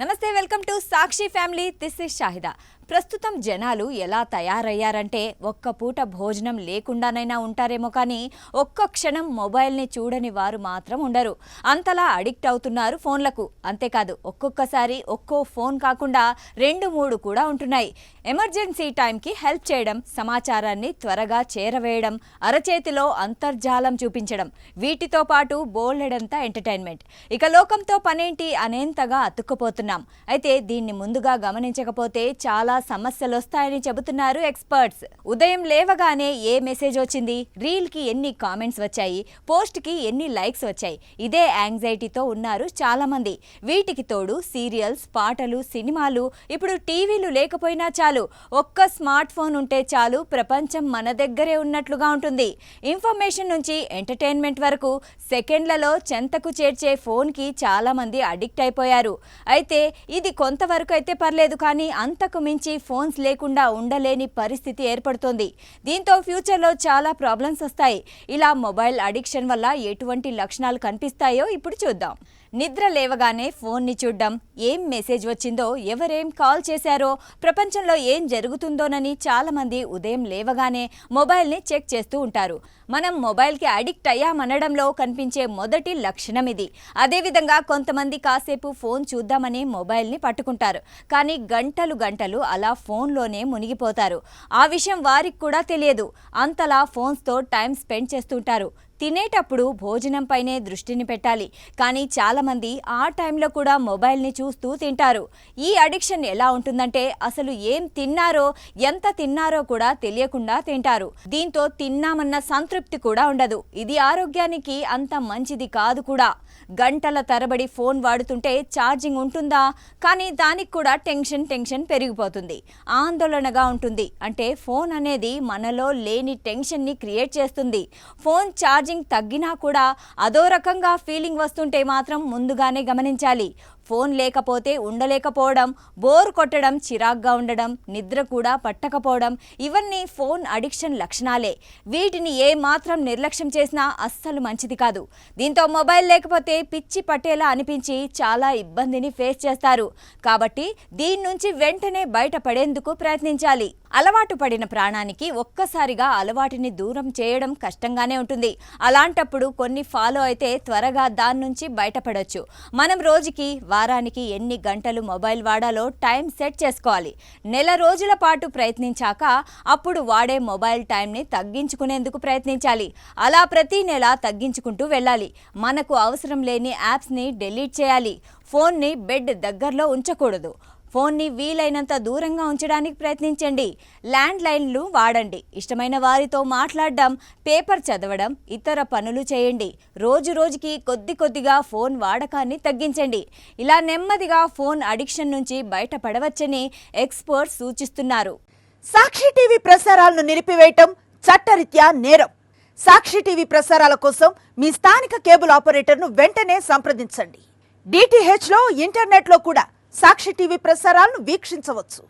నమస్తే, welcome to Sakshi family. This is Shahida. ప్రస్తుతం జనాలు ఎలా తయారయ్యారంటే ఒక్క పూట భోజనం లేకుండానైనా ఉంటారేమో కానీ ఒక్క క్షణం మొబైల్ని చూడని వారు మాత్రం ఉండరు. అంతలా అడిక్ట్ అవుతున్నారు ఫోన్లకు. అంతేకాదు, ఒక్కొక్కసారి ఒక్కో ఫోన్ కాకుండా 2-3 కూడా ఉంటున్నాయి. ఎమర్జెన్సీ టైంకి హెల్ప్ చేయడం, సమాచారాన్ని త్వరగా చేరవేయడం, అరచేతిలో అంతర్జాలం చూపించడం, వీటితో పాటు బోలెడంత ఎంటర్టైన్మెంట్. ఇక లోకంతో పనేంటి అనేంతగా అతుక్కుపోతున్నాం. అయితే దీన్ని ముందుగా గమనించకపోతే చాలా సమస్యలు వస్తాయని చెబుతున్నారు ఎక్స్పర్ట్స్. ఉదయం లేవగానే ఏ మెసేజ్ వచ్చింది, రీల్ కి ఎన్ని కామెంట్స్ వచ్చాయి, పోస్ట్ కి ఎన్ని లైక్స్ వచ్చాయి, ఇదే యాంగ్జైటీతో ఉన్నారు చాలా మంది. వీటికి తోడు సీరియల్స్, పాటలు, సినిమాలు, ఇప్పుడు టీవీలు లేకపోయినా చాలు, ఒక్క స్మార్ట్ ఫోన్ ఉంటే చాలు, ప్రపంచం మన దగ్గరే ఉన్నట్లుగా ఉంటుంది. ఇన్ఫర్మేషన్ నుంచి ఎంటర్టైన్మెంట్ వరకు సెకండ్లలో చెంతకు చేర్చే ఫోన్ కి చాలా మంది అడిక్ట్ అయిపోయారు. అయితే ఇది కొంతవరకు అయితే పర్లేదు, కానీ అంతకు మించి ఫోన్స్ లేకుండా ఉండలేని పరిస్థితి ఏర్పడుతోంది. దీంతో ఫ్యూచర్లో చాలా ప్రాబ్లమ్స్ వస్తాయి. ఇలా మొబైల్ అడిక్షన్ వల్ల ఎటువంటి లక్షణాలు కనిపిస్తాయో ఇప్పుడు చూద్దాం. నిద్ర లేవగానే ఫోన్ని చూడ్డం, ఏం మెసేజ్ వచ్చిందో, ఎవరేం కాల్ చేశారో, ప్రపంచంలో ఏం జరుగుతుందోనని చాలామంది ఉదయం లేవగానే మొబైల్ని చెక్ చేస్తూ ఉంటారు. మనం మొబైల్కి అడిక్ట్ అయ్యామనడంలో కనిపించే మొదటి లక్షణం ఇది. అదేవిధంగా కొంతమంది కాసేపు ఫోన్ చూద్దామని మొబైల్ని పట్టుకుంటారు, కానీ గంటలు గంటలు అలా ఫోన్లోనే మునిగిపోతారు. ఆ విషయం వారికి కూడా తెలియదు. అంతలా ఫోన్స్తో టైం స్పెండ్ చేస్తుంటారు. తినేటప్పుడు భోజనంపైనే దృష్టిని పెట్టాలి, కానీ చాలామంది ఆ టైంలో కూడా మొబైల్ని చూస్తూ తింటారు. ఈ అడిక్షన్ ఎలా ఉంటుందంటే అసలు ఏం తిన్నారో, ఎంత తిన్నారో కూడా తెలియకుండా తింటారు. దీంతో తిన్నామన్న సంతృప్తి కూడా ఉండదు. ఇది ఆరోగ్యానికి అంత మంచిది కాదు కూడా. గంటల తరబడి ఫోన్ వాడుతుంటే ఛార్జింగ్ ఉంటుందా, కానీ దానికి కూడా టెన్షన్ పెరిగిపోతుంది, ఆందోళనగా ఉంటుంది. అంటే ఫోన్ అనేది మనలో లేని టెన్షన్ని క్రియేట్ చేస్తుంది. ఫోన్ ఛార్జింగ్ తగ్గినా కూడా అదో రకంగా ఫీలింగ్ వస్తుంటే మాత్రం ముందుగానే గమనించాలి. ఫోన్ లేకపోతే ఉండలేకపోవడం, బోర్ కొట్టడం, చిరాగ్గా ఉండడం, నిద్ర కూడా పట్టకపోవడం, ఇవన్నీ ఫోన్ అడిక్షన్ లక్షణాలే. వీటిని ఏ మాత్రం నిర్లక్ష్యం చేసినా అస్సలు మంచిది కాదు. దీంతో మొబైల్ లేకపోతే పిచ్చి పట్టేలా అనిపించి చాలా ఇబ్బందిని ఫేస్ చేస్తారు. కాబట్టి దీని నుంచి వెంటనే బయటపడేందుకు ప్రయత్నించాలి. అలవాటు పడిన ప్రాణానికి ఒక్కసారిగా అలవాటుని దూరం చేయడం కష్టంగానే ఉంటుంది. అలాంటప్పుడు కొన్ని ఫాలో అయితే త్వరగా దాని నుంచి బయటపడొచ్చు. మనం రోజుకి, వారానికి ఎన్ని గంటలు మొబైల్ వాడాలో టైం సెట్ చేసుకోవాలి. నెల రోజుల పాటు ప్రయత్నించాక అప్పుడు వాడే మొబైల్ టైంని తగ్గించుకునేందుకు ప్రయత్నించాలి. అలా ప్రతి నెల తగ్గించుకుంటూ వెళ్ళాలి. మనకు అవసరం లేని యాప్స్ని డిలీట్ చేయాలి. ఫోన్ని బెడ్ దగ్గరలో ఉంచకూడదు. ఫోన్ని వీలైనంత దూరంగా ఉంచడానికి ప్రయత్నించండి. ల్యాండ్ లైన్లు వాడండి. ఇష్టమైన వారితో మాట్లాడడం, పేపర్ చదవడం, ఇతర పనులు చేయండి. రోజుకి కొద్దిగా ఫోన్ వాడకాన్ని తగ్గించండి. ఇలా నెమ్మదిగా ఫోన్ అడిక్షన్ నుంచి బయటపడవచ్చని ఎక్స్పర్ట్స్ సూచిస్తున్నారు. సాక్షి టీవీ ప్రసారాలను నిలిపివేయటం చట్టరీత్యా నేరం. సాక్షి టీవీ ప్రసారాల కోసం మీ స్థానిక కేబుల్ ఆపరేటర్ను వెంటనే సంప్రదించండి. DTH లో, ఇంటర్నెట్లో కూడా సాక్షి టీవీ ప్రసారాలను వీక్షించవచ్చు.